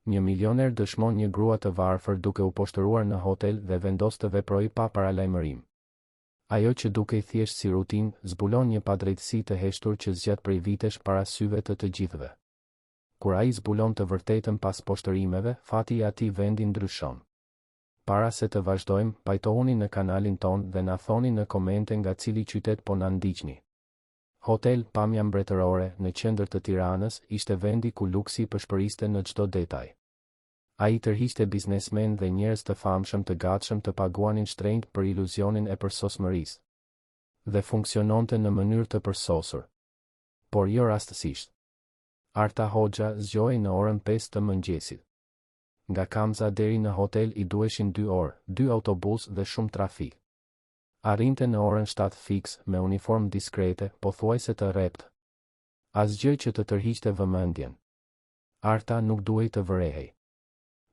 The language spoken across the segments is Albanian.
Një milioner dëshmon një grua të varfër duke u poshtëruar në hotel dhe vendos të veprojë pa paralajmërim. Ajo që dukej thjesht si rutinë, zbulon një padrejtësi të heshtur që zgjat prej vitesh para syve të të gjithëve. Kur ai zbulon të vërtetën pas poshtërimeve, fati i atij vendi ndryshon. Para se të vazhdojmë, pajtohuni në kanalin ton dhe na thoni në komente nga cili qytet po na ndiqni. Hotel Pamja Mbretërore në qendër të Tiranës ishte vendi ku luksi përshpëriste në çdo detaj. Ai tërhiqte biznesmen dhe njerëz të famshëm të gatshëm të paguanin shtrenjtë për iluzionin e përsosmërisë. Dhe funksiononte në mënyrë të përsosur. Por jo rastësisht. Arta Hoxha zgjohej në orën 5 të mëngjesit. Nga Kamza deri në hotel i duheshin 2 orë, 2 autobus dhe shumë trafik. Arrinte në orën 7 fiks me uniformë diskrete, pothuajse të rrept. Asgjë që të tërhiqte vëmendjen. Arta nuk duhej të vërehej.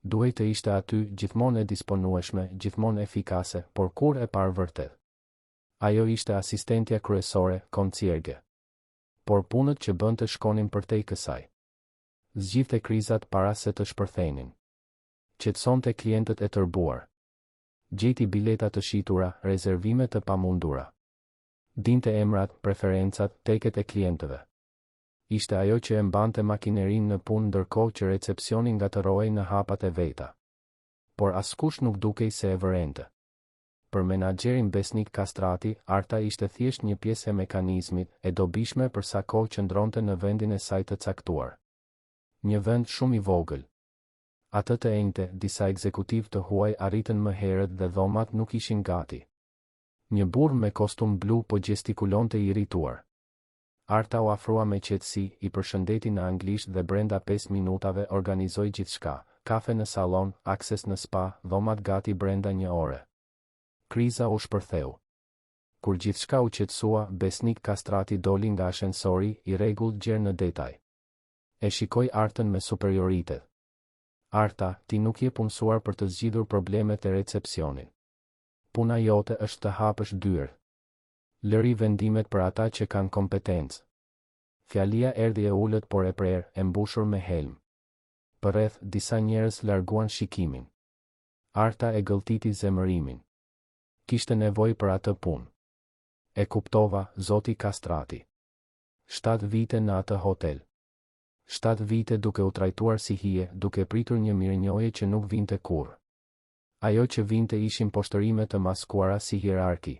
Duhej të ishte aty, gjithmonë e disponueshme, gjithmonë efikase, por kur e parë vërtet. Ajo ishte asistentja kryesore, koncierge. Por punët që bënte shkonin përtej kësaj. Zgjidhte krizat para se të shpërthenin. Qetësonte klientët e tërbuar. Gjeti bileta të shitura, rezervime të pamundura. Dinte emrat, preferencat, teket e klientëve. Ishte ajo që e mbante makinerinë në punë ndërkohë që recepsioni ngatërohej në hapat e veta. Por askush nuk dukej se e vërente. Për menaxherin Besnik Kastrati, Arta ishte thjesht një pjesë e mekanizmit, e dobishme për sa kohë qëndronte në vendin e saj të caktuar. Një vend shumë i vogël. Atë të enjte, disa ekzekutiv të huaj arritën më herët dhe dhomat nuk ishin gati. Një burr me kostum blu po gestikulonte i irrituar. Arta u afrua me qetësi, i përshëndeti në anglisht dhe brenda 5 minutave organizoi gjithçka, kafe në sallon, akses në spa, dhomat gati brenda një ore. Kriza u shpërtheu. Kur gjithçka u qetësua, Besnik Kastrati doli nga ashensori, i rregullt gjerë në detaj. E shikoi Artën me superioritet. Arta, ti nuk je punësuar për të zgjidhur problemet e recepcionit. Puna jote është të hapësh dyert. Lëri vendimet për ata që kanë kompetencë. Fjalia erdhi e ulët por e prerë, e mbushur me helm. Përreth, disa njerëz larguan shikimin. Arta e gëlltiti zemërimin. Kishte nevojë për atë punë. E kuptova, zoti Kastrati. 7 vite në atë hotel. 7 vite duke u trajtuar si hije, duke pritur një mirënjohje që nuk vinte kurrë. Ajo që vinte ishin poshtërime të maskuara si hierarki.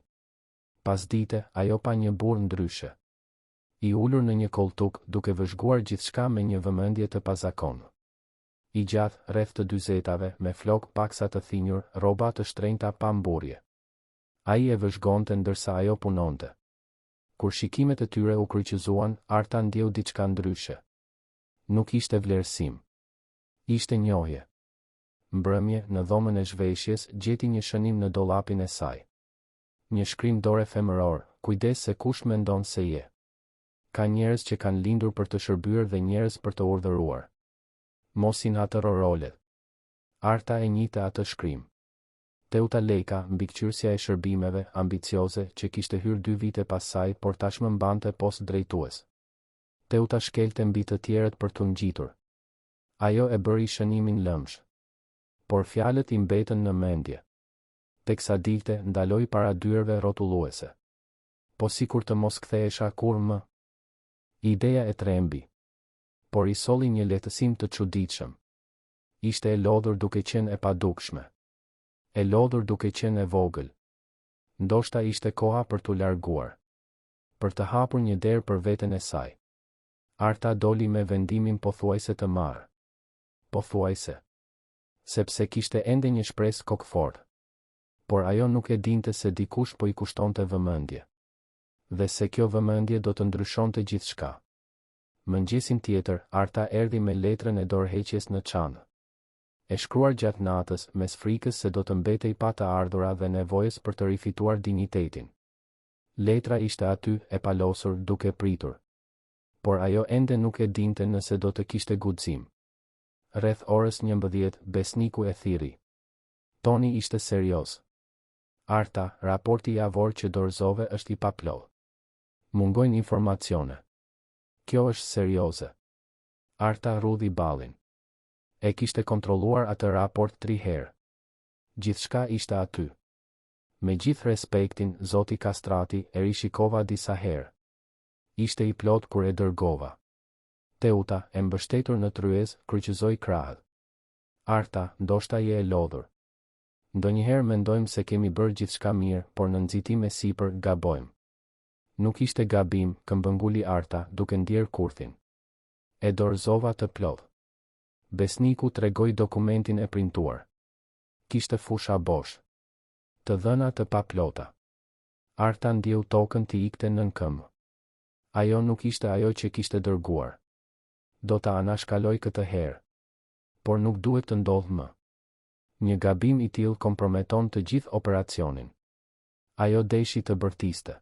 Pas dite, ajo pa një burr ndryshe. I ulur në një koltuk, duke vëzhguar gjithçka me një vëmendje të pazakonë. I gjatë, rreth të 40-tave, me flok paksa të thinjur, rroba të shtrenjta pa mburje. Ai e vëzhgonte ndërsa ajo punonte. Kur shikimet e tyre u kryqëzuan, Arta ndjeu diçka ndryshe. Nuk ishte vlerësim. Ishte njohje. Mbrëmje, në dhomën e zhveshjes, gjeti një shënim në dollapin e saj. Një shkrim dore femëror, kujdes se kush mendon se je. Ka njerëz që kanë lindur për të shërbyer dhe njerëz për të urdhëruar. Mos i natëro rolet. Arta e njihte atë shkrim. Teuta Lejka, mbikëqyrësja e shërbimeve, ambicioze, që kishte hyrë 2 vite pas saj, por tashmë mbante post drejtues. Teuta shkelte mbi të tjerët për t'u ngjitur. Ajo e bëri shënimin lëmsh. Por fjalët i mbetën në mendje. Teksa dilte, ndaloi para dyerve rrotulluese. Po sikur të mos kthehesha kur më. Ideja e trembi. Por i solli një lehtësim të çuditshëm. Ishte e lodhur duke qenë e padukshme. E lodhur duke qenë e vogël. Ndoshta ishte koha për t'u larguar. Për të hapur një derë për veten e saj. Arta doli me vendimin pothuajse të marrë. Pothuajse. Sepse kishte ende një shpresë kokfort. Por ajo nuk e dinte se dikush po i kushtonte vëmendje. Dhe se kjo vëmendje do të ndryshonte gjithçka. Mëngjesin tjetër, Arta erdhi me letrën e dorëheqjes në çantë. E shkruar gjatë natës, mes frikës se do të mbetej pa të ardhura dhe nevojës për të rifituar dinjitetin. Letra ishte aty, e palosur, duke pritur. Por ajo ende nuk e dinte nëse do të kishte guxim. Rreth orës 11, Besniku e thirri. Toni ishte serioz. Arta, raporti javor që dorëzove është i paplot. Mungojnë informacione. Kjo është serioze. Arta rudhi ballin. E kishte kontrolluar atë raport 3 herë. Gjithçka ishte aty. Me gjithë respektin, zoti Kastrati e rishikova disa herë. Ishte i plot kur e dërgova. Teuta, e mbështetur në tryez, kryqëzoi krahët. Arta, ndoshta je e lodhur. Ndonjëherë mendojmë se kemi bërë gjithçka mirë, por në nxitim e sipër gabojmë. Nuk ishte gabim, këmbënguli Arta, duke ndjer kurthin. E dorëzova të plot. Besniku tregoi dokumentin e printuar. Kishte fusha bosh. Të dhëna të paplota. Arta ndjeu tokën të ikte nën këmbë. Ajo nuk ishte ajo që kishte dërguar. Do ta anashkaloj këtë herë. Por nuk duhet të ndodhë më. Një gabim i tillë komprometon të gjithë operacionin. Ajo deshi të bërtiste.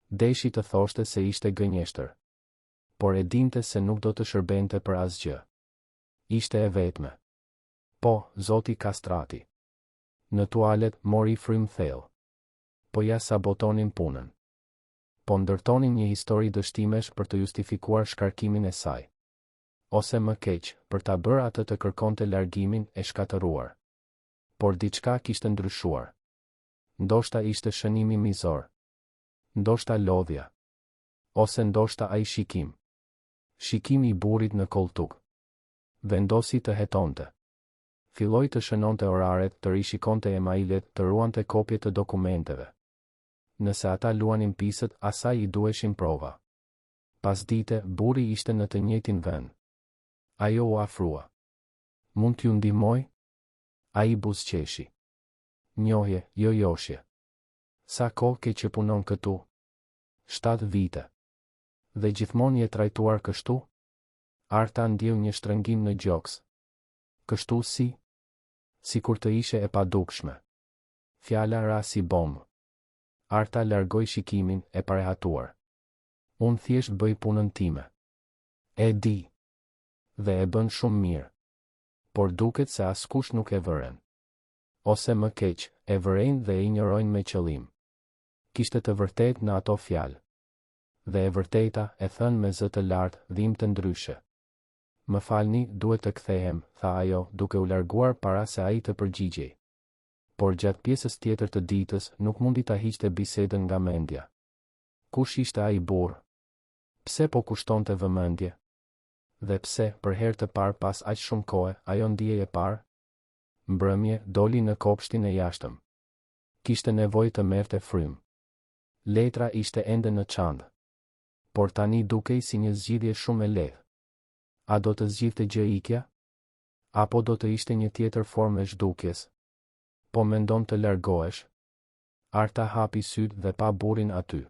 Deshi të thoshte se ishte gënjeshtër. Por e dinte se nuk do të shërbente për asgjë. Ishte e vetme. Po, zoti Kastrati. Në tualet mori frym thellë. Po ja sabotonin punën. Po ndërtonin një histori dështimesh për të justifikuar shkarkimin e saj. Ose më keq, për ta bërë atë të kërkonte largimin e shkatëruar. Por diçka kishte ndryshuar. Ndoshta ishte shënimi mizor. Ndoshta lodhja. Ose ndoshta ai shikim. Shikimi i burrit në koltuk. Vendosi të hetonte. Filloi të shënonte oraret, të rishikonte emailet, të ruante kopje të dokumenteve. Nëse ata luanin pisët, asaj i duheshin prova. Pas dite, burri ishte në të njëjtin vend. Ajo u afrua. Mund t'ju ndihmoj? Ai buzëqeshi. Njohje, jo joshje. Sa kohë ke që punon këtu? 7 vite. Dhe gjithmonë je trajtuar kështu? Arta ndjeu një shtrëngim në gjoks. Kështu si? Sikur të ishe e padukshme. Fjala ra si bombë. Arta largoi shikimin, e parehatuar. Unë thjesht bëj punën time. E di. Dhe e bën shumë mirë. Por duket se askush nuk e vëren. Ose më keq, e vërejnë dhe e injorojnë me qëllim. Kishte të vërtet në ato fjalë. Dhe e vërteta, e thënë me zë të lartë, dhimbte ndryshe. Më falni, duhet të kthehem, tha ajo, duke u larguar para se ai të përgjigjej. Por gjatë pjesës tjetër të ditës, nuk mundi ta hiqte bisedën nga mendja. Kush ishte ai burr? Pse po kushtonte vëmendje? Dhe pse, për herë të parë pas aq shumë kohe, ajo ndjej e parë? Mbrëmje, doli në kopshtin e jashtëm. Kishte nevojë të merrte frym. Letra ishte ende në çantë. Por tani dukej si një zgjidhje shumë e lehtë. A do të zgjidhte gjë ikja? Apo do të ishte një tjetër formë e zhdukjes? Po mendon të largohesh? Arta hapi sytë dhe pa burrin aty.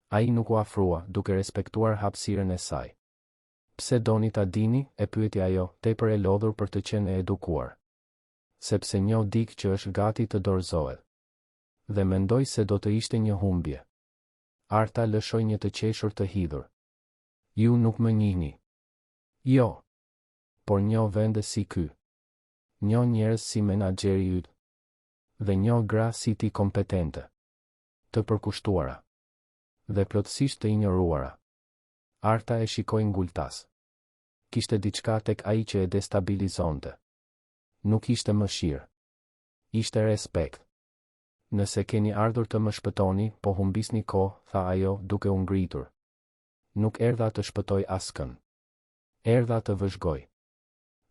Ai nuk u afrua, duke respektuar hapësirën e saj. Pse doni ta dini, e pyeti ajo, tepër e lodhur për të qenë e edukuar. Sepse njoh dik që është gati të dorëzohet. Dhe mendoj se do të ishte një humbje. Arta lëshoi një të qeshur të hidhur. Ju nuk më njihni. Jo. Por njoh vende si ky. Njoh njerëz si menaxheri yt. Dhe njoh gra si ti kompetente. Të përkushtuara. Dhe plotësisht të injoruara. Arta e shikoi ngultas. Kishte diçka tek ai që e destabilizonte. Nuk ishte mëshirë. Ishte respekt. Nëse keni ardhur të më shpëtoni, po humbisni kohë, tha ajo, duke u ngritur. Nuk erdha të shpëtoj askën. Erdha të vëzhgoj.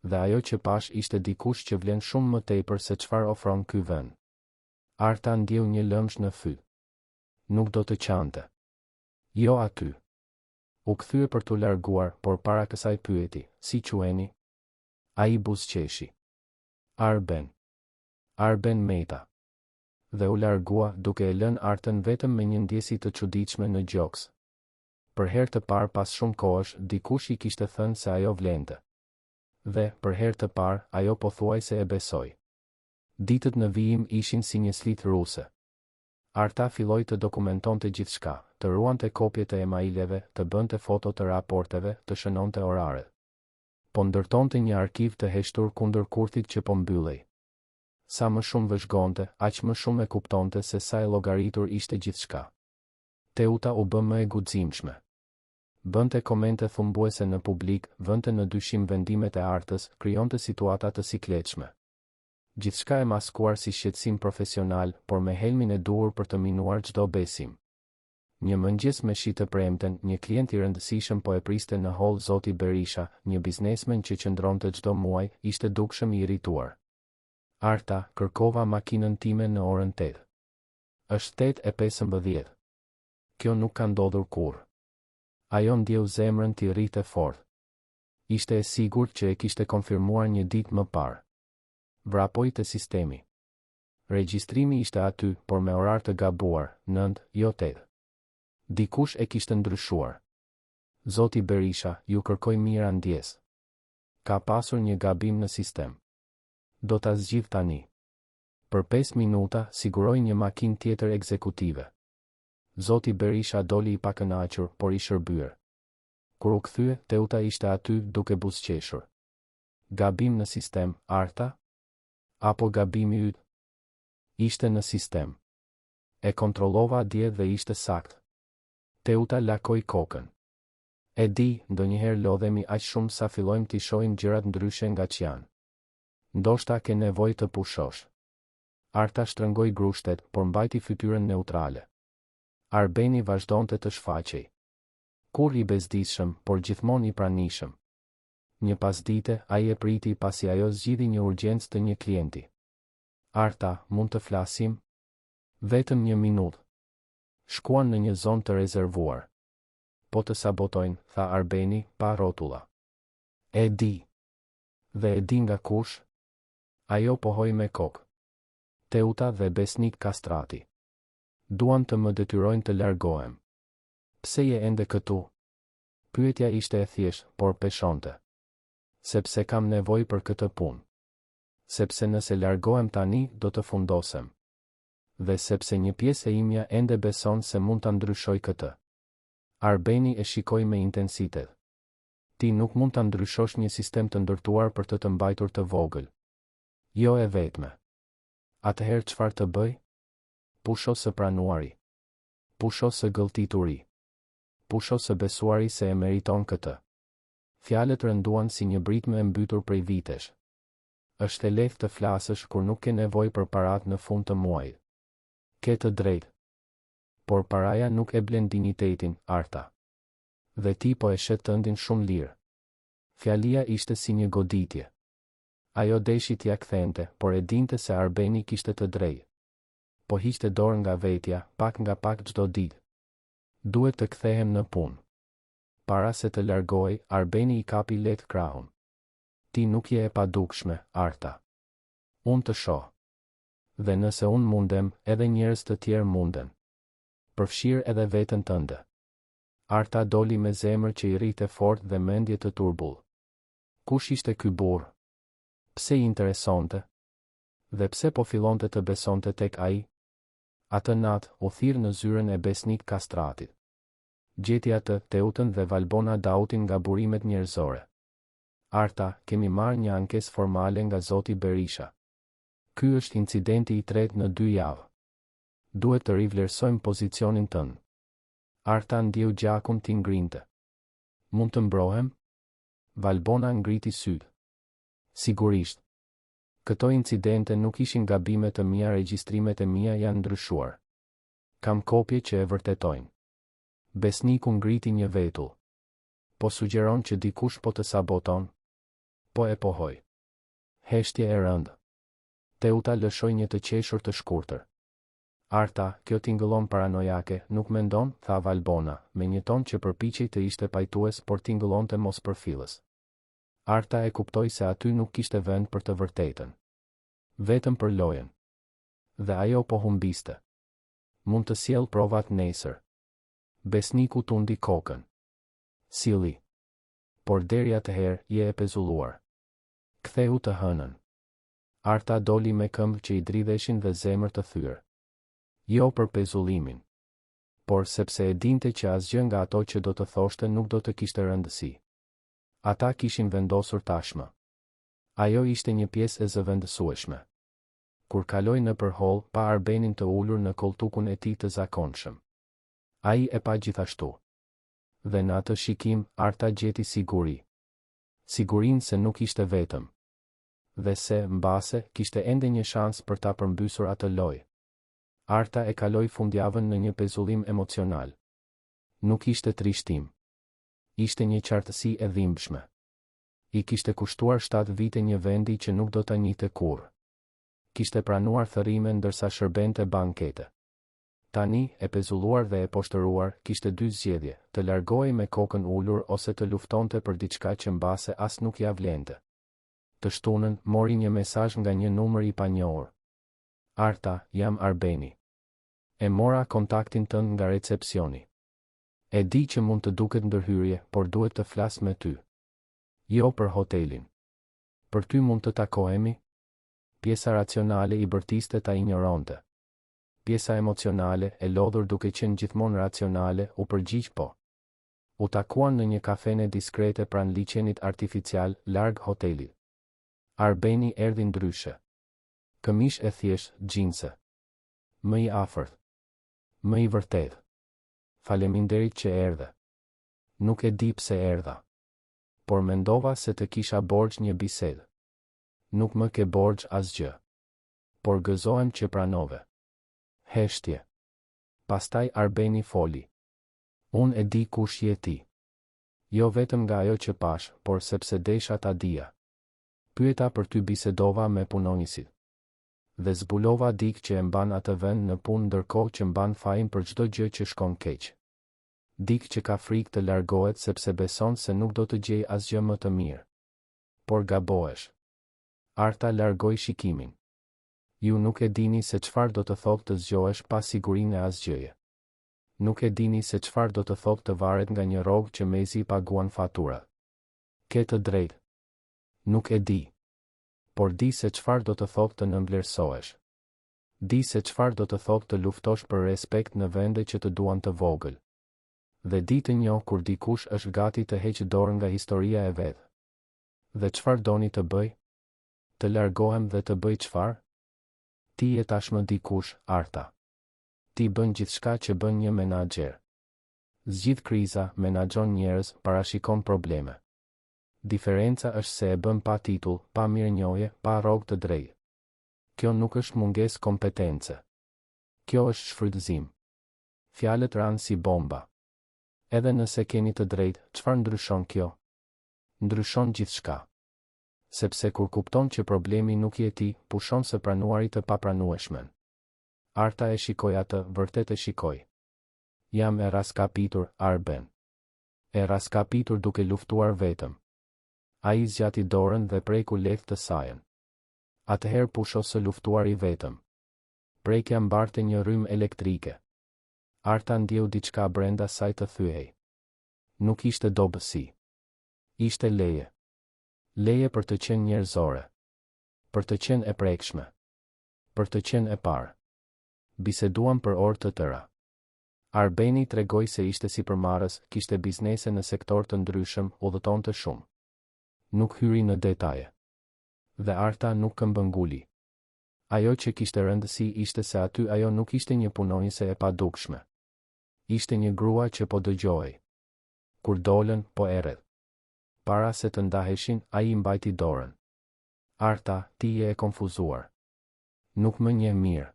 Dhe ajo që pash ishte dikush që vlen shumë më tepër se çfarë ofron ky vend. Arta ndjeu një lëmsh në fyt. Nuk do të qante. Jo aty. U kthye për t'u larguar, por para kësaj pyeti, si quheni? Ai buzëqeshi. Arben. Arben Meta. Dhe u largua, duke e lënë Artën vetëm me një ndjesi të çuditshme në gjoks. Për herë të parë pas shumë kohësh, dikush i kishte thënë se ajo vlente. Dhe, për herë të parë, ajo pothuajse e besoi. Ditët në vijim ishin si një slitë ruse. Arta filloi të dokumentonte gjithçka, të ruante kopje të emaileve, të bënte foto të raporteve, të shënonte oraret. Po ndërtonte një arkiv të heshtur kundër kurthit që po mbyllej. Sa më shumë vëzhgonte, aq më shumë e kuptonte se sa e llogaritur ishte gjithçka. Teuta u bë më e guximshme. bënte komente thumbuese në publik, vënte në dyshim vendimet e artës, krijonte situata të sikletshme. Gjithçka e maskuar si shqetësim profesional, por me helmin e duhur për të minuar çdo besim. Një mëngjes me shi të premten, një klient i rëndësishëm po e priste në hol Zoti Berisha, një biznesmen që qëndronte çdo muaj, ishte dukshëm i irrituar. Arta, kërkova makinën time në orën 8. Është 8:15. Kjo nuk ka ndodhur kurrë. Ajo ndjeu zemrën t'i rrite fort. Ishte e sigurt që e kishte konfirmuar një ditë më parë. Vrapoi te sistemi. Regjistrimi ishte aty, por me orar të gabuar, 9, jo 8. Dikush e kishte ndryshuar. Zoti Berisha, ju kërkoj mira ndjes. Ka pasur një gabim në sistem. Do ta zgjidh tani. Për 5 minuta, siguroi një makinë tjetër ekzekutive. Zoti Berisha doli i pakënaqur, por i shërbyer. Kur u kthye, Teuta ishte aty duke buzëqeshur. Gabim në sistem, Arta? Apo gabimi yt? Ishte në sistem. E kontrollova dje dhe ishte sakt. Teuta lakoi kokën. E di, ndonjëherë lodhemi aq shumë sa fillojmë t'i shohim gjërat ndryshe nga që janë. Ndoshta ke nevojë të pushosh. Arta shtrëngoi grushtet, por mbajti fytyrën neutrale. Arbeni vazhdonte të shfaqej. Kur i bezdisshëm, por gjithmonë i pranishëm. Një pasdite, ai e priti pasi ajo zgjidhi një urgjencë të një klienti. Arta, mund të flasim? Vetëm një minutë. Shkuan në një zonë të rezervuar. Po të sabotojnë, tha Arbeni, pa rrotulla. E di. Dhe e di nga kush? Ajo pohoi me kokë. Teuta dhe besnik Kastrati. Duan të më detyrojnë të largohem. Pse je ende këtu? Pyetja ishte e thjeshtë, por peshonte. Sepse kam nevojë për këtë punë. Sepse nëse largohem tani, do të fundosem. Dhe sepse një pjesë e imja ende beson se mund ta ndryshoj këtë. Arbeni e shikoi me intensitet. Ti nuk mund ta ndryshosh një sistem të ndërtuar për të mbajtur të vogël. Jo e vetme. Atëherë çfarë të bëj? Pusho së pranuari. Pusho së gëlltituri. Pusho së besuari se e meriton këtë. Fjalët rënduan si një britme e mbytur prej vitesh. Është e lehtë të flasësh kur nuk ke nevojë për parat në fund të muajit. Ke të drejtë. Por paraja nuk e blen dinjitetin, Arta. Dhe ti po e shet tëndin shumë lirë. Fjalia ishte si një goditje. Ajo deshi t'ia kthente, por e dinte se Arbeni kishte të drejtë. Po hiqte dorë nga vetja, pak nga pak çdo ditë. Duhet të kthehem në punë. Para se të largohej, Arbeni i kapi lehtë krahun. Ti nuk je e padukshme, Arta. Unë të shoh. Dhe nëse unë mundem, edhe njerëz të tjerë munden. Përfshirë edhe veten tënde. Arta doli me zemër që i rrite fort dhe mendje të turbull. Kush ishte ky burr? Pse i interesonte? Dhe pse po fillonte të besonte tek ai? Atë natë, u thirr në zyrën e besnik Kastratit. Gjeti atë, Teutën dhe Valbona Dautin nga burimet njerëzore. Arta, kemi marrë një ankesë formale nga Zoti Berisha. Ky është incidenti i tretë në 2 javë. Duhet të rivlerësojmë pozicionin tënd. Arta ndjeu gjakun t'i ngrinte. Mund të mbrohem? Valbona ngriti sytë. Sigurisht. Këto incidente nuk ishin gabime të mia, regjistrimet e mia janë ndryshuar. Kam kopje që e vërtetojnë. Besniku ngriti një vetull. Po sugjeron që dikush po të saboton? Po e pohoj. Heshtje e rëndë. Teuta lëshoi një të qeshur të shkurtër. Arta, kjo tingëllon paranojake, nuk mendon, tha Valbona, me një ton që përpiqej të ishte pajtues, por tingëllonte mos përfillës. Arta e kuptoi se aty nuk kishte vend për të vërtetën. Vetëm për lojën. Dhe ajo po humbiste. Mund të sjell provat nesër. Besniku tundi kokën. Silli. Por deri atëherë je e pezulluar. Ktheu të hënën. Arta doli me këmbë që i dridheshin dhe zemër të thyrë. Jo për pezullimin. Por sepse e dinte që asgjë nga ato që do të thoshte nuk do të kishte rëndësi. Ata kishin vendosur tashmë. Ajo ishte një pjesë e zëvendësueshme. Kur kaloi nëpër hol, pa Arbenin të ulur në koltukun e tij të zakonshëm. Ai e pa gjithashtu. Dhe në atë shikim, Arta gjeti siguri. Sigurinë se nuk ishte vetëm. Dhe se, mbase, kishte ende një shans për ta përmbysur atë lojë. Arta e kaloi fundjavën në një pezullim emocional. Nuk ishte trishtim. Ishte një qartësi e dhimbshme. I kishte kushtuar 7 vite një vendi që nuk do ta njihte kurrë. Kishte pranuar thërrime ndërsa shërbente bankete. Tani, e pezulluar dhe e poshtëruar, kishte 2 zgjedhje: të largohej me kokën ulur ose të luftonte për diçka që mbase as nuk ja vlente. Të shtunën, mori një mesazh nga një numër i panjohur. Arta, jam Arbeni. E mora kontaktin tënd nga recepcioni. E di që mund të duket ndërhyrje, por duhet të flas me ty. Jo për hotelin. Për ty mund të takohemi? Pjesa racionale i bërtiste ta ignoronte. Pjesa emocionale, e lodhur duke qenë gjithmonë racionale, u përgjigj po. U takuan në një kafene diskrete pranë liçenit artificial, larg hotelit. Arbeni erdhi ndryshe. Këmish e thjesht, xhinse. Më i afërt. Më i vërtet. Faleminderit që erdhe. Nuk e di pse erdha. Por mendova se të kisha borxh një bisedë. Nuk më ke borxh asgjë. Por gëzohem që pranove. Heshtje. Pastaj Arbeni foli. Unë e di kush je ti. Jo vetëm nga ajo që pash, por sepse desha ta dija. Pyeta për ty, bisedova me punonjësit. Dhe zbulova dikë që e mban atë vend në punë ndërkohë që mban fajin për çdo gjë që shkon keq. Dikë që ka frikë të largohet sepse beson se nuk do të gjej asgjë më të mirë. Por gabohesh. Arta largoi shikimin. Ju nuk e dini se çfarë do të thotë të zgjohesh pa sigurinë e asgjëje. Nuk e dini se çfarë do të thotë të varet nga një rrogë që mezi paguan faturat. Ke të drejtë. Nuk e di. Por di se çfarë do të thotë të nënvlerësohesh. Di se çfarë do të thotë të luftosh për respekt në vende që të duan të vogël. Dhe di të njoh kur dikush është gati të heqë dorën nga historia e vet. Dhe çfarë doni të bëj? Të largohem dhe të bëj çfarë? Ti je tashmë dikush, Arta. Ti bën gjithçka që bën një menaxher. Zgjidh kriza, menaxhon njerëz, parashikon probleme. Diferenca është se e bën pa titull, pa mirënjohje, pa rrogë të drejtë. Kjo nuk është mungesë kompetence. Kjo është shfrytëzim. Fjalët ranë si bomba. Edhe nëse keni të drejtë, çfarë ndryshon kjo? Ndryshon gjithçka. Sepse kur kupton që problemi nuk je ti, pushon së pranuari të papranueshmen. Arta e shikoi atë, vërtet e shikoi. Jam e raskapitur, Arben. E raskapitur duke luftuar vetëm. Ai zgjati dorën dhe preku lehtë të sajën. Atëherë pusho së luftuari vetëm. Prekja mbarte një rrymë elektrike. Arta ndjeu diçka brenda saj të thyej. Nuk ishte dobësi. Ishte leje. Leje për të qenë njerëzore. Për të qenë e prekshme. Për të qenë e parë. Biseduam për orë të tëra. Arbeni tregoi se ishte sipërmarrës, kishte biznese në sektor të ndryshëm, udhëtonte shumë. Nuk hyri në detaje. Dhe Arta nuk këmbënguli. Ajo që kishte rëndësi ishte se aty ajo nuk ishte një punonjëse e padukshme. Ishte një grua që po dëgjohej. Kur dolën, po errët. Para se të ndaheshin, ai i mbajti dorën. Arta, ti je e konfuzuar. Nuk më njeh mirë.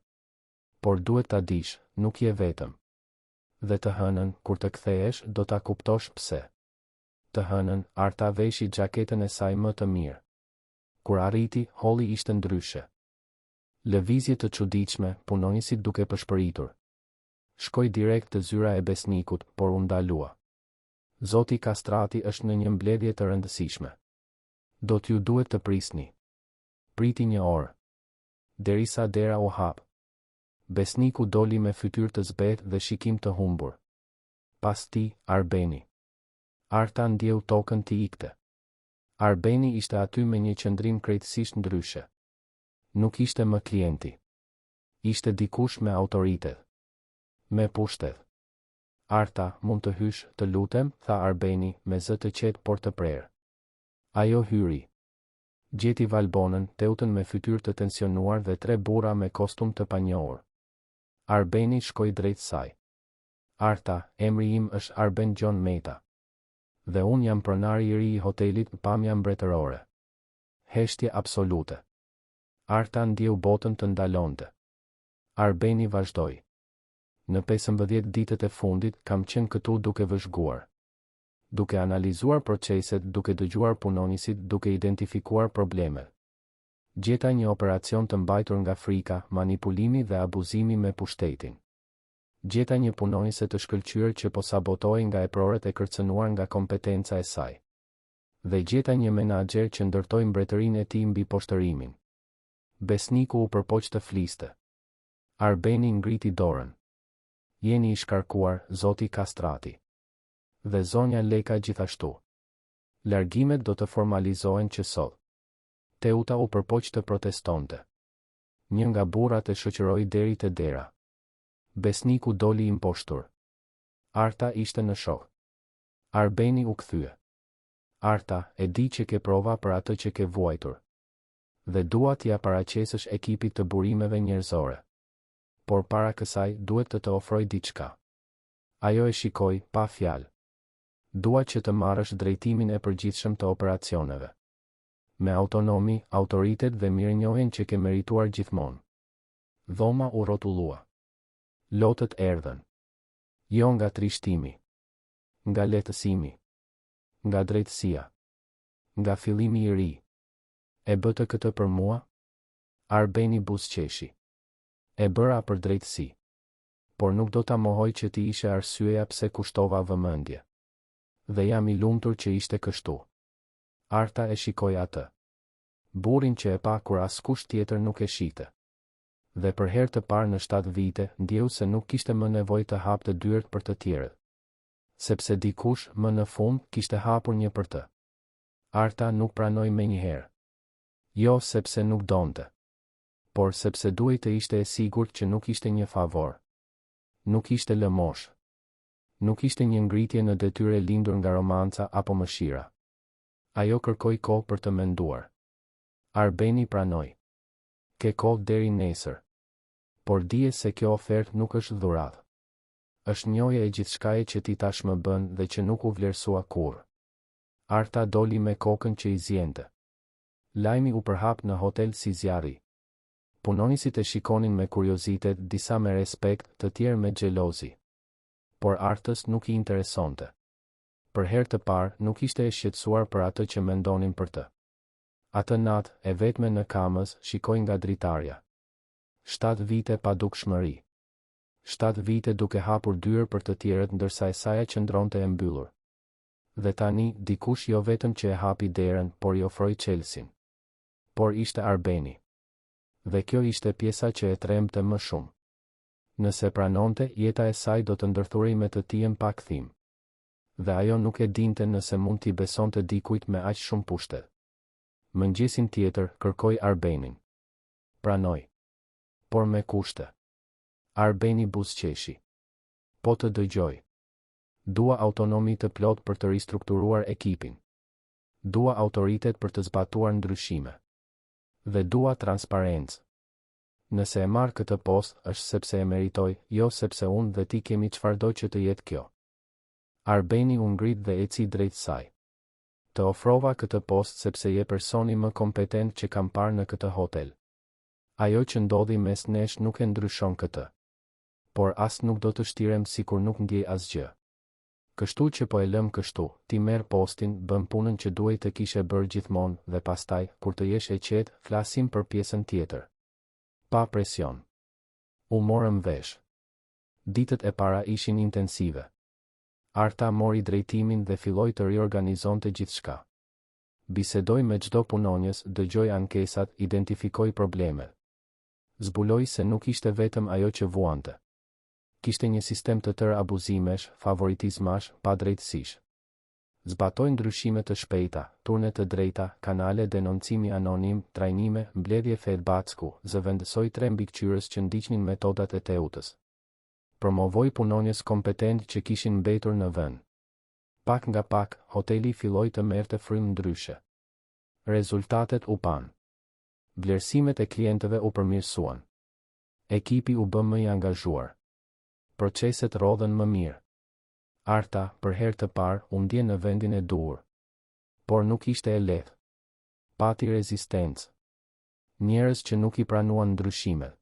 Por duhet ta dish, nuk je vetëm. Dhe të hënën, kur të kthehesh, do ta kuptosh pse. Të hënën, Arta veshi xhaketën e saj më të mirë. Kur arriti, holli ishte ndryshe. Lëvizje të çuditshme, punonjësit duke pëshpëritur. Shkoi direkt te zyra e besnikut, por u ndalua. Zoti Kastrati është në një mbledhje të rëndësishme. Do t'ju duhet të prisni. Priti një orë. Derisa dera u hap. Besniku doli me fytyrë të zbet dhe shikim të humbur. Pas ti, Arbeni. Arta ndjeu tokën të ikte. Arbeni ishte aty me një qëndrim krejtësisht ndryshe. Nuk ishte më klienti. Ishte dikush me autoritet. Me pushtet. Arta, mund të hysh, të lutem, tha Arbeni, me zë të qetë por të prerë. Ajo hyri. Gjeti Valbonën, Teutën me fytyrë të tensionuar dhe 3 burra me kostum të panjohur. Arbeni shkoi drejt saj. Arta, emri im është Arben John Meta. Dhe unë jam pronari i ri i hotelit Pamja Mbretërore. Heshtje absolute. Arta ndjeu botën të ndalonte. Arbeni vazhdoi. Në 15 ditët e fundit kam qenë këtu duke vëzhguar. Duke analizuar proceset, duke dëgjuar punonisit, duke identifikuar problemet. Gjeta një operacion të mbajtur nga frika, manipulimi dhe abuzimi me pushtetin. Gjeta një punonjëse të shkëlqyer që po sabotoi nga eproret e kërcënuar nga kompetenca e saj. Dhe gjeta një menaxher që ndërtoi mbretërinë e tij mbi poshtërimin. Besniku u përpoq të fliste. Arbeni ngriti dorën. Jeni i shkarkuar, zoti Kastrati. Dhe zonja Leka gjithashtu. Largimet do të formalizohen që sot. Teuta u përpoq të protestonte. Një nga burrat e shoqëroi deri te dera. Besniku doli i mposhtur. Arta ishte në shok. Arbeni u kthye. Arta, e di që ke prova për atë që ke vuajtur. Dhe dua t'ja paraqesësh ekipit të burimeve njerëzore. Por para kësaj duhet të ofroj diçka. Ajo e shikoi, pa fjalë. Dua që të marrësh drejtimin e përgjithshëm të operacioneve. Me autonomi, autoritet dhe mirënjohjen që ke merituar gjithmonë. Dhoma u rrotullua. Lotët erdhën. Jo nga trishtimi. Nga lehtësimi. Nga drejtësia. Nga fillimi i ri. E bëtë këtë për mua? Arbeni buzëqeshi. E bëra për drejtësi. Por nuk do ta mohoj që ti ishe arsyeja pse kushtova vëmendje. Dhe jam i lumtur që ishte kështu. Arta e shikoi atë. Burrin që e pa kur askush tjetër nuk e shite. Dhe për herë të parë në 7 vite, ndjeu se nuk kishte më nevojë të hapte dyert për të tjerët. Sepse dikush, më në fund, kishte hapur një për të. Arta nuk pranoi menjëherë. Jo sepse nuk donte. Por sepse duhej të ishte e sigurt që nuk ishte një favor. Nuk ishte lëmosh. Nuk ishte një ngritje në detyre lindur nga romanca apo mëshira. Ajo kërkoi kohë për të menduar. Arbeni pranoi. Ke kohë deri nesër. Por dije se kjo ofertë nuk është dhuratë. Është njohje e gjithçkaje që ti tashmë bën dhe që nuk u vlerësua kurrë. Arta doli me kokën që i zjente. Lajmi u përhap në hotel si zjarri. Punonisit e shikonin me kuriozitet, disa me respekt, të tjerë me xhelozi. Por Artës nuk i interesonte. Për herë të parë nuk ishte e shqetësuar për atë që mendonin për të. Atë natë, e vetme në kamës, shikoi nga dritarja. 7 vite pa dukshmëri. 7 vite duke hapur dyrë për të tjerët ndërsa e saja qëndronte e mbyllur. Dhe tani, dikush jo vetëm që e hapi derën, por i ofroi çelësin. Por ishte Arbeni. Dhe kjo ishte pjesa që e tremte më shumë. Nëse pranonte, jeta e saj do të ndërthurej me të tijën pa kthim. Dhe ajo nuk e dinte nëse mund t'i besonte dikujt me aq shumë pushtet. Mëngjesin tjetër, kërkoi Arbenin. Pranoi. Por me kushte. Arbeni buzëqeshi. Po të dëgjoj. Dua autonomi të plot për të ristrukturuar ekipin. Dua autoritet për të zbatuar ndryshime. Dhe dua transparencë. Nëse e marr këtë post, është sepse e meritoj, jo sepse unë dhe ti kemi çfarëdo që të jetë kjo. Arbeni u ngrit dhe eci drejt saj. Të ofrova këtë post sepse je personi më kompetent që kam parë në këtë hotel. Ajo që ndodhi mes nesh nuk e ndryshon këtë. Por as nuk do të shtirem sikur nuk ndjej asgjë. Kështu që po e lëm kështu, ti merr postin, bën punën që duhej të kishe bërë gjithmonë dhe pastaj, kur të jesh e qetë, flasim për pjesën tjetër. Pa presion. U morëm vesh. Ditët e para ishin intensive. Arta mori drejtimin dhe filloi të riorganizonte gjithçka. Bisedoi me çdo punonjës, dëgjoi ankesat, identifikoi problemet. Zbuloi se nuk ishte vetëm ajo që vuante. Kishte një sistem të tërë abuzimesh, favoritizmash, pa drejtësish. Zbatoi ndryshime të shpejta, turne të drejta, kanale denoncimi anonim, trajnime, mbledhje feedbacku, zëvendësoi 3 mbikëqyrës që ndiqnin metodat e Teutës. Promovoi punonjës kompetent që kishin mbetur në vend. Pak nga pak, hoteli filloi të merrte frymë ndryshe. Rezultatet u pan. Vlerësimet e klientëve u përmirësuan. Ekipi u bë më i angazhuar. Proceset rodhen më mirë. Arta, për herë të parë, u ndje në vendin e duhur. Por nuk ishte e lehtë. Pati rezistencë. Njerëz që nuk I pranuan ndryshimet.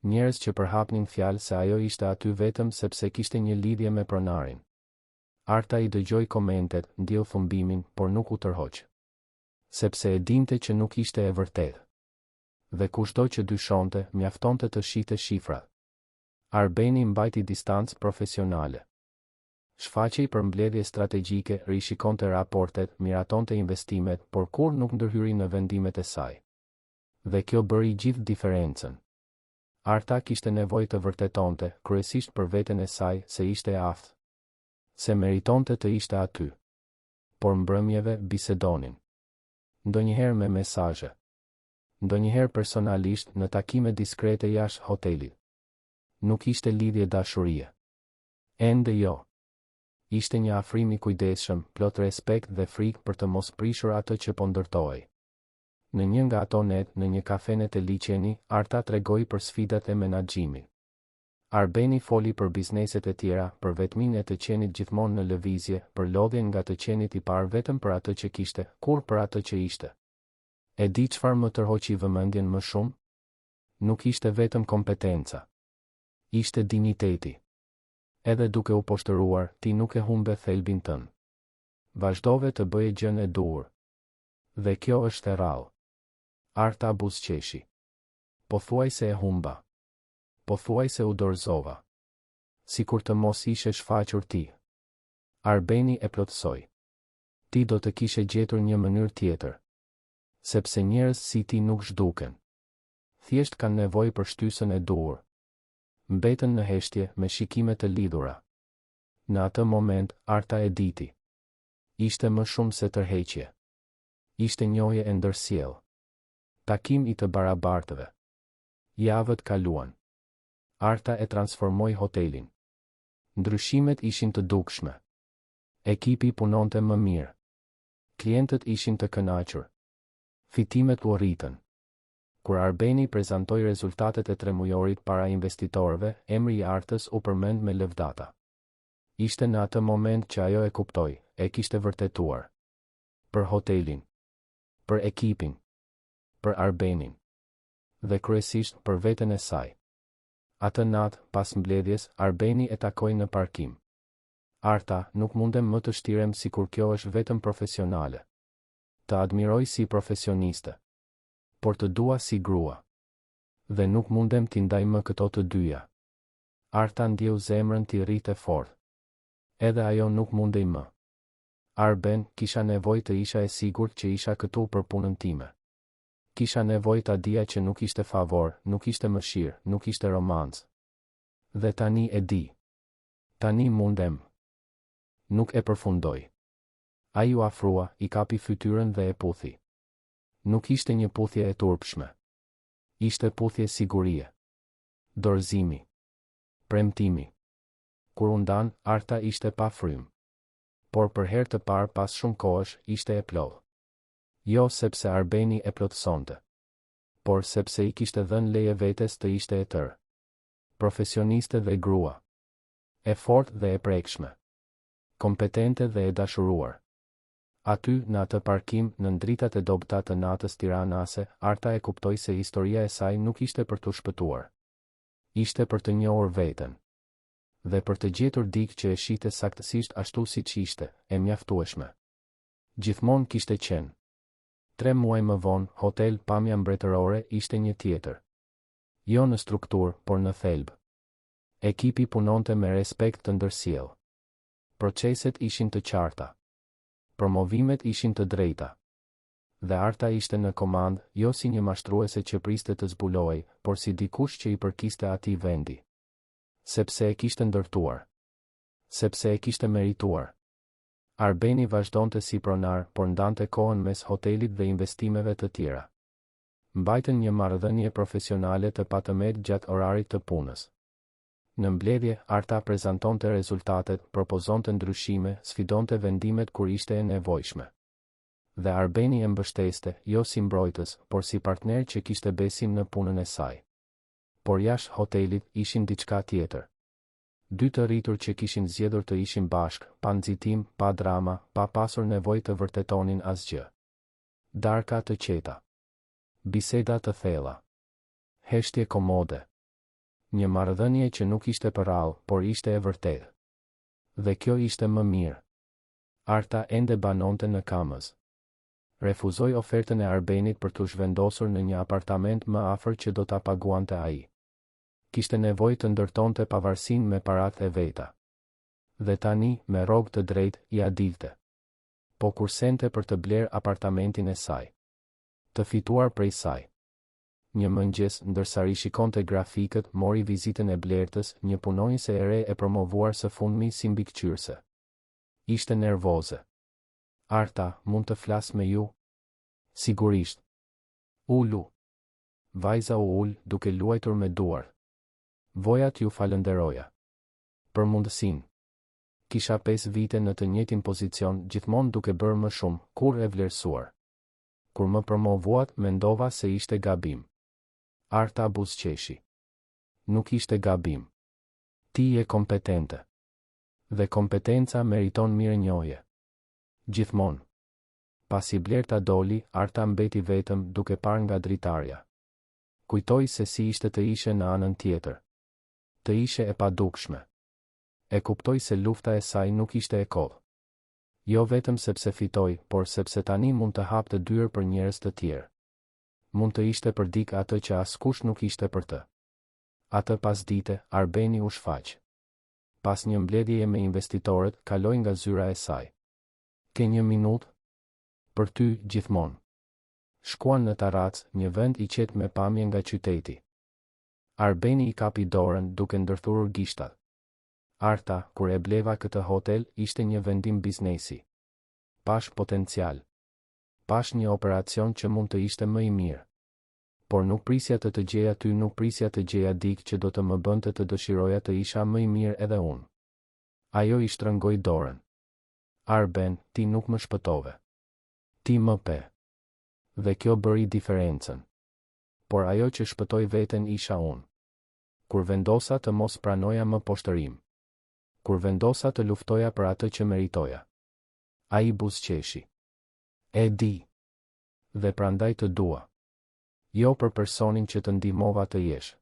Njerëz që përhapnin fjalë se ajo ishte aty vetëm sepse kishte një lidhje me pronarin. Arta I dëgjoi komentet, ndjell thumbimin, por nuk u tërhoq. Sepse e dinte që nuk ishte e vërtetë. Dhe kushdo që dyshonte, mjaftonte të shihte shifrat. Arbeni mbajti distancë profesionale. Shfaqej për mbledhje strategjike, rishikonte raportet, miratonte investimet, por kur nuk ndërhyri në vendimet e saj. Dhe kjo bëri gjithë diferencën. Arta kishte nevojë të vërtetonte, kryesisht për veten e saj, se ishte e aftë. Se meritonte të ishte aty. Por mbrëmjeve bisedonin. Ndonjëherë me mesazhe. Ndonjëherë personalisht në takime diskrete jashtë hotelit. Nuk ishte lidhje dashurie. Ende jo. Ishte një afrim I kujdesshëm, plot respekt dhe frikë për të mos prishur atë që po ndërtohej. Në një nga ato net, në një kafenet e liçeni, Arta tregoi për sfidat e menaxhimit. Arbeni foli për bizneset e tjera, për vetminë e të qenit gjithmonë në lëvizje, për lodhjen nga të qenit I parë vetëm për atë që kishte, kur për atë që ishte. E di çfarë më tërhoqi vëmendjen më shumë? Nuk ishte vetëm kompetenca. Ishte dinjiteti. Edhe duke u poshtëruar, ti nuk e humbe thelbin tënd. Vazhdove të bëje gjën e duhur. Dhe kjo është e rrallë. Arta buzëqeshi. Po thuaj se e humba. Po thuaj se u dorëzova. Sikur të mos ishe shfaqur ti. Arbeni e plotësoi. Ti do të kishe gjetur një mënyrë tjetër. Sepse njerëz si ti nuk zhduken. Thjesht kanë nevojë për shtysën e duhur. Mbetën në heshtje me shikime të lidhura. Në atë moment, Arta e diti. Ishte më shumë se tërheqje. Ishte njohje e ndërsjellë. Takim I të barabartëve. Javët kaluan. Arta e transformoi hotelin. Ndryshimet ishin të dukshme. Ekipi punonte më mirë. Klientët ishin të kënaqur. Fitimet u rritën. Kur Arbeni prezantoi rezultatet e tremujorit para investitorëve, emri I Artës u përmend me lëvdata. Ishte në atë moment që ajo e kuptoi, e kishte vërtetuar. Për hotelin. Për ekipin. Për Arbenin. Dhe kryesisht për veten e saj. Atë natë, pas mbledhjes, Arbeni e takoi në parkim. Arta, nuk mundem më të shtirem sikur kjo është vetëm profesionale. Të admiroj si profesioniste. Por të dua si grua. Dhe nuk mundem t'i ndaj më këto të dyja. Arta ndjeu zemrën t'i rritë fort. Edhe ajo nuk mundej më. Arben, kisha nevojë të isha e sigurt që isha këtu për punën time. Kisha nevojë ta dija që nuk ishte favor, nuk ishte mëshirë, nuk ishte romancë. Dhe tani e di. Tani mundem. Nuk e përfundoj. Ai u afrua, I kapi fytyrën dhe e puthi. Nuk ishte një puthje e turpshme. Ishte puthje sigurie. Dorëzimi. Premtimi. Kur u ndan, Arta ishte pa frym. Por për herë të parë pas shumë kohësh, ishte e plotë. Jo sepse Arbeni e plotësonte. Por sepse I kishte dhënë leje vetes të ishte e tërë. Profesioniste dhe grua. E fortë dhe e prekshme. Kompetente dhe e dashuruar. Aty, në atë parkim, në ndritat e dobëta të natës tiranase, Arta e kuptoi se historia e saj nuk ishte për t'u shpëtuar. Ishte për të njohur veten. Dhe për të gjetur dikë që e shihte saktësisht ashtu siç ishte, e mjaftueshme. Gjithmonë kishte qenë. 3 muaj më vonë, hotel Pamja Mbretërore ishte një tjetër. Jo në strukturë, por në thelb. Ekipi punonte me respekt të ndërsjellë. Proceset ishin të qarta. Promovimet ishin të drejta. Dhe Arta ishte në komandë, jo si një mashtruese që priste të zbulohej, por si dikush që I përkiste atij vendi. Sepse e kishte ndërtuar. Sepse e kishte merituar. Arbeni vazhdonte si pronar, por ndante kohën mes hotelit dhe investimeve të tjera. Mbajtën një marrëdhënie profesionale të patëmet gjatë orarit të punës. Në mbledhje, Arta prezantonte rezultatet, propozonte ndryshime, sfidonte vendimet kur ishte e nevojshme. Dhe Arbeni e mbështeste, jo si mbrojtës, por si partner që kishte besim në punën e saj. Por jashtë hotelit ishin diçka tjetër. Dy të rritur që kishin zgjedhur të ishin bashk, pa nxitim, pa drama, pa pasur nevojë të vërtetonin asgjë. Darka të qeta. Biseda të thella. Heshtje komode. Një marrëdhënie që nuk ishte për rrallë, por ishte e vërtetë. Dhe kjo ishte më mirë. Arta ende banonte në Kamës. Refuzoi ofertën e Arbenit për t'u zhvendosur në një apartament më afër që do ta paguante ai. Kishte nevojë të ndërtonte pavarësinë me paratë e veta. Dhe tani, me rrogë të drejtë, ia dilte. Po kursente për të blerë apartamentin e saj. Të fituar prej saj. Një mëngjes, ndërsa rishikonte grafikët, mori vizitën e Blertës, një punonjëse e re e promovuar së fundmi si mbikëqyrëse. Ishte nervoze. Arta, mund të flas me ju? Sigurisht. Ulu. Vajza u ul, duke luajtur me duar. Vojat ju falenderoja. Për mundësinë. Kisha 5 vite në të njëjtin pozicion, gjithmonë duke bërë më shumë, kur e vlerësuar. Kur më promovuat, mendova se ishte gabim. Arta buzëqeshi. Nuk ishte gabim. Ti je kompetente. Dhe kompetenca meriton mirënjohje. Gjithmonë. Pasi Blerta doli, Arta mbeti vetëm duke parë nga dritarja. Kujtoi se si ishte të ishe në anën tjetër. Të ishe e padukshme. E kuptoi se lufta e saj nuk ishte e kodh. Jo vetëm sepse fitoi, por sepse tani mund të hapte dyrë për njerëz të tjerë. Mund të ishte për dikë atë që askush nuk ishte për të. Atë pas dite, Arbeni u shfaq. Pas një mbledhjeje me investitorët, kaloi nga zyra e saj. Ke 1 minutë? Për ty, gjithmonë. Shkuan në Tarac, një vend i qetë me pamje nga qyteti. Arbeni i kapi dorën duke ndërthurur gishtat. Arta, kur e bleva këtë hotel, ishte një vendim biznesi. Pash potencial. Pash një operacion që mund të ishte më i mirë. Por nuk prisja të të gjeja ty, nuk prisja të gjeja dikë që do të më bënte të dëshiroja të isha më i mirë edhe unë. Ajo i shtrëngoi dorën. Arben, ti nuk më shpëtove. Ti më pe. Dhe kjo bëri diferencën. Por ajo që shpëtoi veten isha unë. Kur vendosa të mos pranoja më poshtërim. Kur vendosa të luftoja për atë që meritoja. Ai buzëqeshi. E di. Dhe prandaj të dua. Jo për personin që të ndihmova të jesh.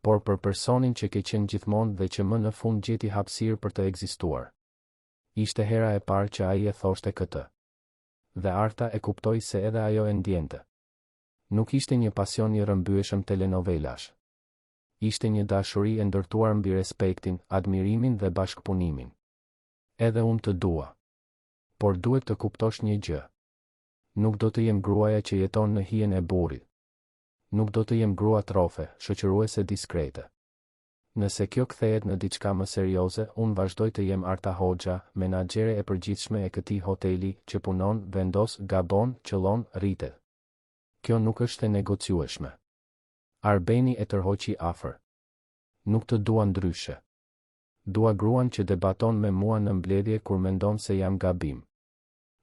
Por për personin që ke qenë gjithmonë dhe që më në fund gjeti hapësirë për të ekzistuar. Ishte hera e parë që ai e thoshte këtë. Dhe Arta e kuptoi se edhe ajo e ndjente. Nuk ishte një pasion i rrëmbyeshëm telenovelash. Ishte një dashuri e ndërtuar mbi respektin, admirimin dhe bashkëpunimin. Edhe unë të dua. Por duhet të kuptosh një gjë. Nuk do të jem gruaja që jeton në hijen e burrit. Nuk do të jem grua trofe, shoqëruese diskrete. Nëse kjo kthehet në diçka më serioze, unë vazhdoj të jem Arta Hoxha, menaxhere e përgjithshme e këtij hoteli, që punon, vendos, gabon, qëllon, rritet. Kjo nuk është e negociueshme. Arbeni e tërhoqi afër. Nuk të dua ndryshe. Dua gruan që debaton me mua në mbledhje kur mendon se jam gabim.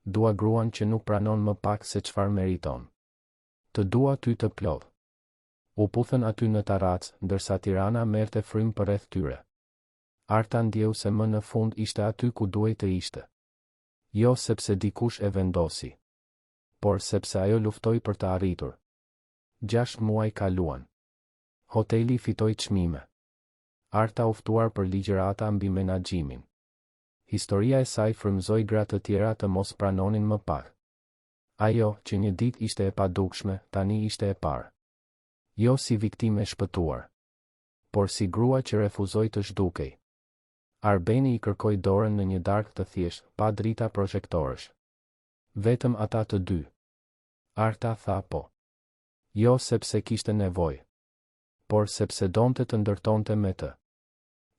Dua gruan që nuk pranon më pak se çfarë meriton. Të dua ty të plodh. U puthën aty në Tarac, ndërsa Tirana merrte frym përreth tyre. Arta ndjeu se më në fund ishte aty ku duhej të ishte. Jo sepse dikush e vendosi, por sepse ajo luftoi për të arritur. 6 muaj kaluan. Hoteli fitoi çmime. Arta u ftuar për ligjërata mbi menaxhimin. Historia e saj frymëzoi gra të tjera të mos pranonin më pak. Ajo, që një ditë ishte e padukshme, tani ishte e parë. Jo si viktime e shpëtuar, por si grua që refuzoi të zhdukej. Arbeni i kërkoi dorën në një darkë të thjeshtë, pa drita projektorësh. Vetëm ata të dy. Arta tha po. Jo sepse kishte nevojë, por sepse donte të ndërtonte me të.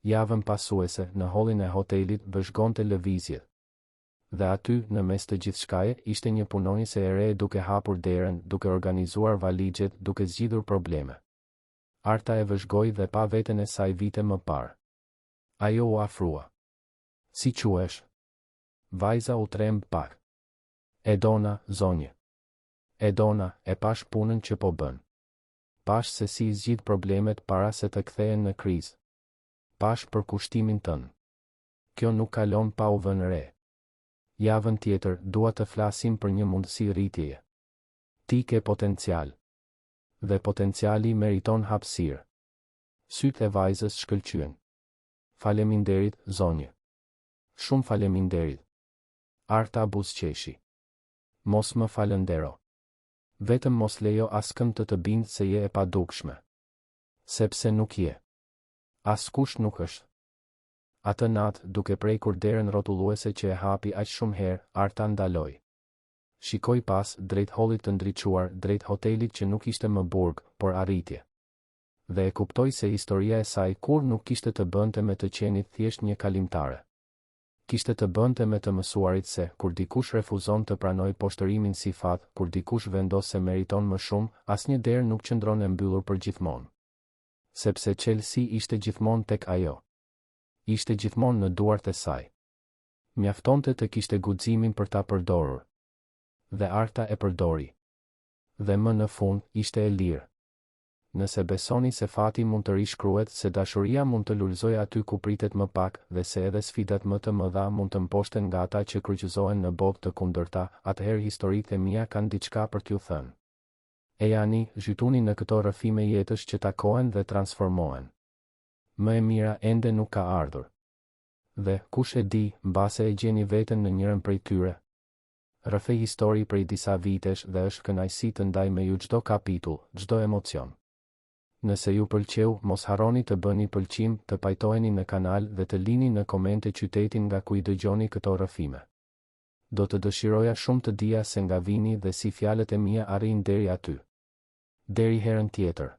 Javën pasuese, në hollin e hotelit, vëzhgonte lëvizjet. Dhe aty, në mes të gjithçkaje, ishte një punonjëse e re duke hapur derën, duke organizuar valixhet, duke zgjidhur probleme. Arta e vëzhgoi dhe pa veten e saj vite më parë. Ajo u afrua. Si quhesh? Vajza u tremb pak. Edona, zonjë. Edona, e pash punën që po bën. Pash se si zgjidh problemet para se të kthehen në krizë. pash për kushtimin tënë. Kjo nuk kalon pa u vënë re. Javën tjetër dua të flasim për një mundësi rritjeje. Ti ke potencial. Dhe potenciali meriton hapësirë. Sytë e vajzës shkëlqyen. Faleminderit, zonjë. Shumë faleminderit. Arta buzëqeshi. Mos më falëndero. Vetëm mos lejo askëm të bindë se je e padukshme. Sepse nuk je. Askush nuk është. Atë natë, duke prekur derën rrotulluese që e hapi aq shumë herë, Arta ndaloi. Shikoi pas drejt hollit të ndriçuar, drejt hotelit që nuk ishte më burg, por arritje. Dhe e kuptoi se historia e saj kur nuk kishte të bënte me të qenit thjesht një kalimtare. Kishte të bënte me të mësuarit se, kur dikush refuzon të pranoj poshtërimin si fat, kur dikush vendos se meriton më shumë, asnjë derë nuk qëndron e mbyllur për gjithmonë. Sepse Chelsea ishte gjithmonë tek ajo. Ishte gjithmonë në duart e saj. Mjaftonte të kishte guximin për ta përdorur. Dhe Arta e përdori. Dhe më në fund, ishte e lirë. Nëse besoni se fati mund të rishkruhet, se dashuria mund të lulëzoj aty ku pritet më pak, dhe se edhe sfidat më të mëdha mund të mposhten nga ata që kryqëzohen në botë të kundërta, atëherë historitë e mia kanë diçka për t'ju thënë. E jani, zhytuni në këto rrëfime jetës që takohen dhe transformohen. Më e mira ende nuk ka ardhur. Dhe, kush e di, mbase e gjeni veten në njërin prej tyre. Rrëfej histori prej disa vitesh dhe është kënaqësi të ndaj me ju çdo kapitull, çdo emocion. Nëse ju pëlqeu, mos harroni të bëni pëlqim, të pajtoheni në kanal dhe të lini në komente qytetin nga ku i dëgjoni këto rrëfime. Do të dëshiroja shumë të dija se nga vini dhe si fjalët e mia arrin deri aty. Deri herën tjetër.